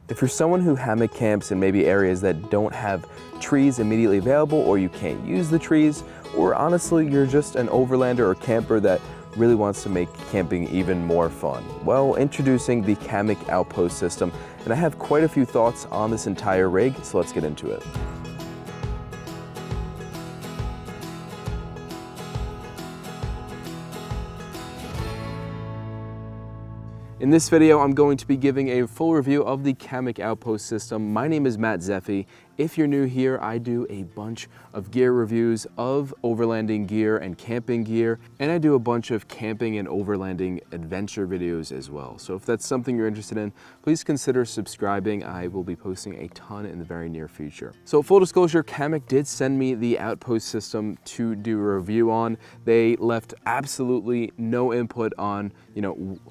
If you're someone who hammock camps in maybe areas that don't have trees immediately available, or you can't use the trees, or honestly you're just an overlander or camper that really wants to make camping even more fun, well, introducing the Hammock Outpost System, and I have quite a few thoughts on this entire rig, so let's get into it. In this video, I'm going to be giving a full review of the Hammock Outpost System. My name is Matt Zeffi. If you're new here, I do a bunch of gear reviews of overlanding gear and camping gear, and I do a bunch of camping and overlanding adventure videos as well. So if that's something you're interested in, please consider subscribing. I will be posting a ton in the very near future. So full disclosure, Kammok did send me the Outpost System to do a review on. They left absolutely no input on,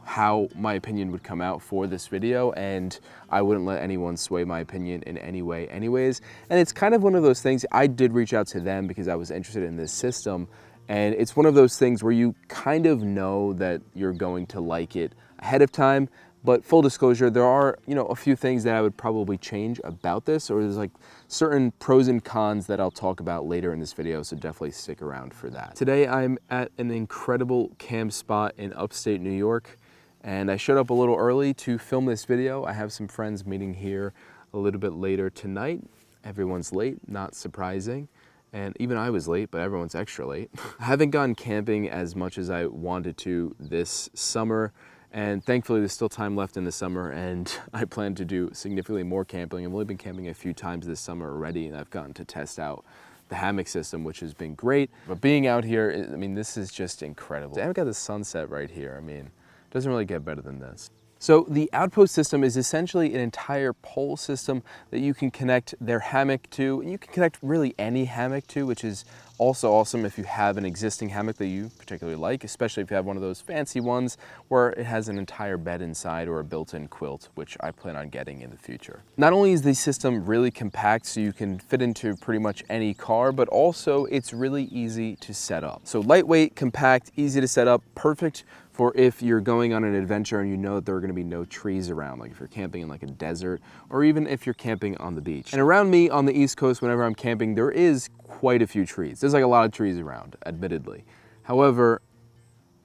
how my opinion would come out for this video, and I wouldn't let anyone sway my opinion in any way anyways. And it's kind of one of those things, I did reach out to them because I was interested in this system, and it's one of those things where you kind of know that you're going to like it ahead of time. But full disclosure, there are, a few things that I would probably change about this, or there's like certain pros and cons that I'll talk about later in this video, so definitely stick around for that. Today I'm at an incredible camp spot in upstate New York, and I showed up a little early to film this video. I have some friends meeting here a little bit later tonight. Everyone's late, not surprising. And even I was late, but everyone's extra late. I haven't gone camping as much as I wanted to this summer. And thankfully there's still time left in the summer, and I plan to do significantly more camping. I've only been camping a few times this summer already, and I've gotten to test out the hammock system, which has been great. But being out here, this is just incredible. I've got the sunset right here. It doesn't really get better than this. So the Outpost System is essentially an entire pole system that you can connect their hammock to, and you can connect really any hammock to, which is also awesome if you have an existing hammock that you particularly like, especially if you have one of those fancy ones where it has an entire bed inside or a built-in quilt, which I plan on getting in the future. Not only is the system really compact, so you can fit into pretty much any car, but also it's really easy to set up. So lightweight, compact, easy to set up, perfect for if you're going on an adventure and you know that there are going to be no trees around, like if you're camping in like a desert, or even if you're camping on the beach. And around me on the East Coast, whenever I'm camping, there is quite a few trees. There's like a lot of trees around, admittedly. However,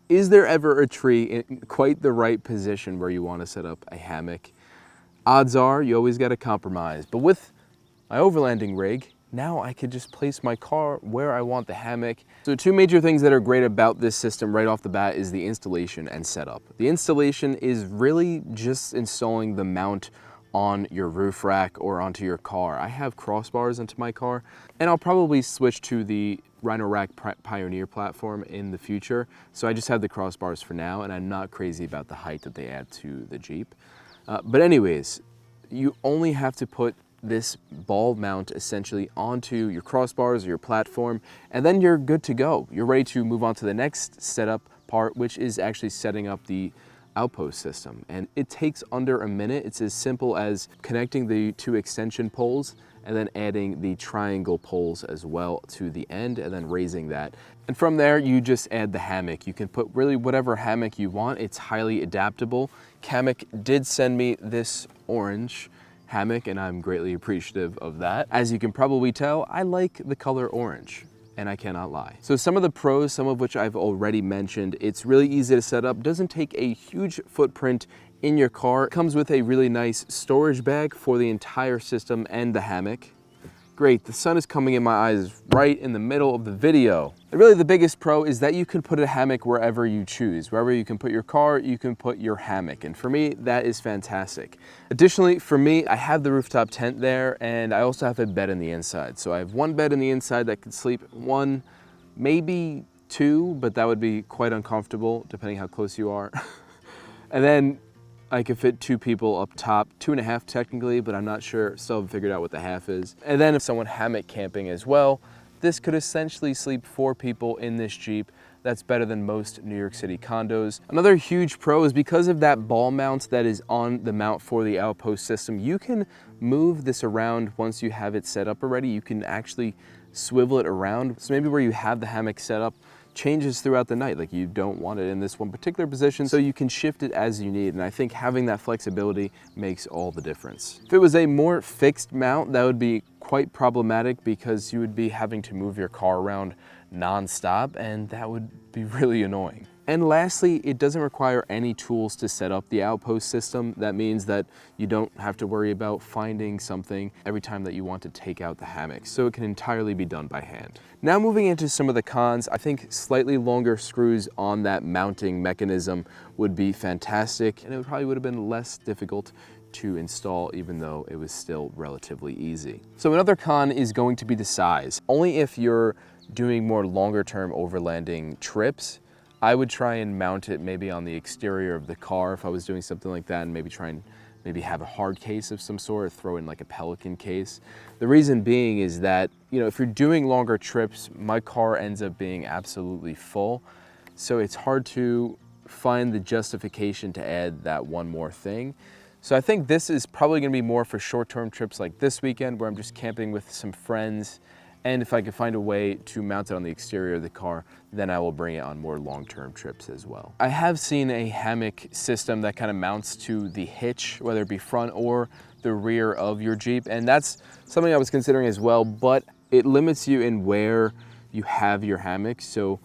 is there ever a tree in quite the right position where you want to set up a hammock? Odds are you always got to compromise. But with my overlanding rig, now I could just place my car where I want the hammock. So two major things that are great about this system right off the bat is the installation and setup. The installation is really just installing the mount on your roof rack or onto your car. I have crossbars into my car, and I'll probably switch to the Rhino Rack Pioneer platform in the future. So I just have the crossbars for now, and I'm not crazy about the height that they add to the Jeep. But anyways, you only have to put this ball mount essentially onto your crossbars or your platform, and then you're good to go. You're ready to move on to the next setup part, which is actually setting up the Outpost System. And it takes under a minute. It's as simple as connecting the two extension poles and then adding the triangle poles as well to the end, and then raising that. And from there, you just add the hammock. You can put really whatever hammock you want. It's highly adaptable. Kammok did send me this orange hammock, and I'm greatly appreciative of that. As you can probably tell, I like the color orange, and I cannot lie. So some of the pros, some of which I've already mentioned, it's really easy to set up, doesn't take a huge footprint in your car. It comes with a really nice storage bag for the entire system and the hammock. Great, the sun is coming in my eyes right in the middle of the video. And really the biggest pro is that you can put a hammock wherever you choose. Wherever you can put your car, you can put your hammock. And for me, that is fantastic. Additionally, for me, I have the rooftop tent there, and I also have a bed in the inside. So I have one bed in the inside that can sleep one, maybe two, but that would be quite uncomfortable depending how close you are. And then I could fit two people up top, 2.5 technically, but I'm not sure, still haven't figured out what the half is. And then if someone hammock camping as well, this could essentially sleep 4 people in this Jeep. That's better than most New York City condos. Another huge pro is because of that ball mount that is on the mount for the Outpost System, you can move this around once you have it set up already. You can actually swivel it around. So maybe where you have the hammock set up changes throughout the night. Like, you don't want it in this one particular position, so you can shift it as you need. And I think having that flexibility makes all the difference. If it was a more fixed mount, that would be quite problematic because you would be having to move your car around non-stop, and that would be really annoying. And lastly, it doesn't require any tools to set up the Outpost system. That means that you don't have to worry about finding something every time that you want to take out the hammock, so it can entirely be done by hand. Now moving into some of the cons, I think slightly longer screws on that mounting mechanism would be fantastic, and it probably would have been less difficult to install, even though it was still relatively easy. So another con is going to be the size. Only if you're doing more longer term overlanding trips, I would try and mount it maybe on the exterior of the car if I was doing something like that, and maybe try and have a hard case of some sort, or throw in like a Pelican case. The reason being is that, you know, if you're doing longer trips, my car ends up being absolutely full. So it's hard to find the justification to add that one more thing. So I think this is probably gonna be more for short-term trips like this weekend, where I'm just camping with some friends. And if I could find a way to mount it on the exterior of the car, then I will bring it on more long-term trips as well. I have seen a hammock system that kind of mounts to the hitch, whether it be front or the rear of your Jeep. And that's something I was considering as well, but it limits you in where you have your hammock. So,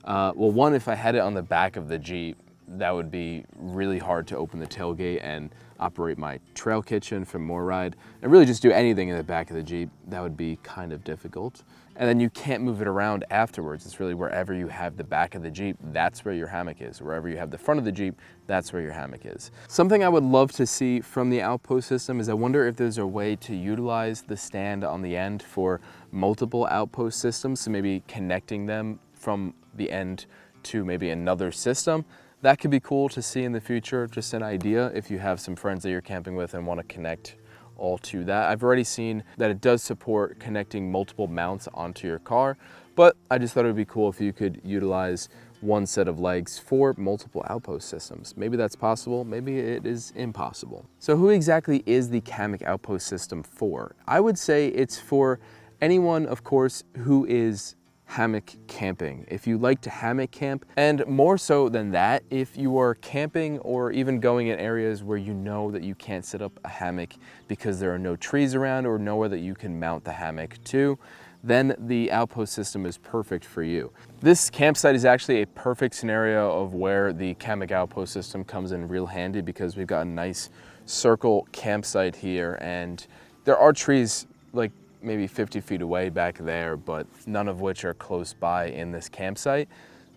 well, one, if I had it on the back of the Jeep, that would be really hard to open the tailgate and operate my trail kitchen for more ride, and really just do anything in the back of the Jeep. That would be kind of difficult. And then you can't move it around afterwards. It's really wherever you have the back of the Jeep, that's where your hammock is. Wherever you have the front of the Jeep, that's where your hammock is. Something I would love to see from the Outpost system is I wonder if there's a way to utilize the stand on the end for multiple Outpost systems, so maybe connecting them from the end to maybe another system. That could be cool to see in the future, just an idea if you have some friends that you're camping with and want to connect all to that. I've already seen that it does support connecting multiple mounts onto your car, but I just thought it would be cool if you could utilize one set of legs for multiple Outpost systems. Maybe that's possible, maybe it is impossible. So who exactly is the Kammok Outpost system for? I would say it's for anyone, of course, who is hammock camping. If you like to hammock camp, and more so than that, if you are camping or even going in areas where you know that you can't set up a hammock because there are no trees around or nowhere that you can mount the hammock to, then the Outpost system is perfect for you. This campsite is actually a perfect scenario of where the Kammok Outpost system comes in real handy, because we've got a nice circle campsite here, and there are trees like maybe 50 feet away back there, but none of which are close by in this campsite.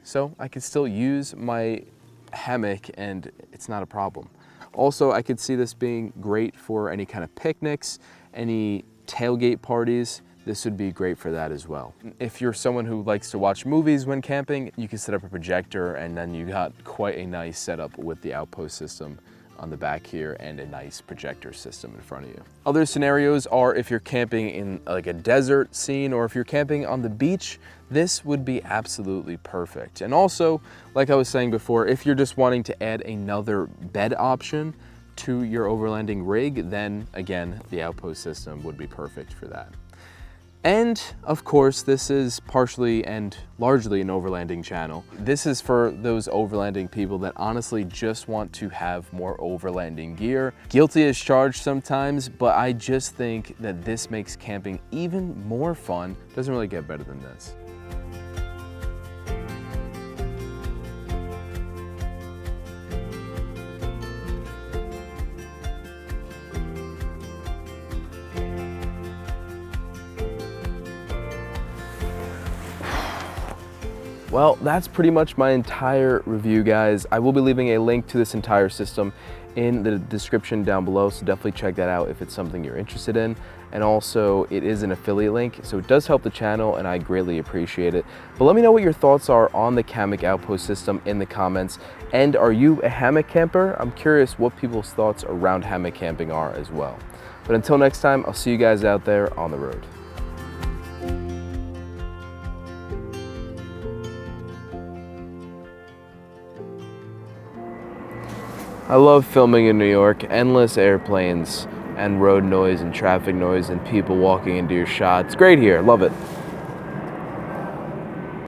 So I could still use my hammock and it's not a problem. Also, I could see this being great for any kind of picnics, any tailgate parties. This would be great for that as well. If you're someone who likes to watch movies when camping, you can set up a projector, and then you got quite a nice setup with the Outpost system on the back here and a nice projector system in front of you. Other scenarios are if you're camping in like a desert scene, or if you're camping on the beach, this would be absolutely perfect. And also, like I was saying before, if you're just wanting to add another bed option to your overlanding rig, then again, the Outpost system would be perfect for that. And of course, this is partially and largely an overlanding channel. This is for those overlanding people that honestly just want to have more overlanding gear. Guilty as charged sometimes, but I just think that this makes camping even more fun. Doesn't really get better than this. Well, that's pretty much my entire review, guys. I will be leaving a link to this entire system in the description down below, so definitely check that out if it's something you're interested in. And also, it is an affiliate link, so it does help the channel, and I greatly appreciate it. But let me know what your thoughts are on the Kammok Outpost system in the comments. And are you a hammock camper? I'm curious what people's thoughts around hammock camping are as well. But until next time, I'll see you guys out there on the road. I love filming in New York. Endless airplanes and road noise and traffic noise and people walking into your shot. It's great here, love it.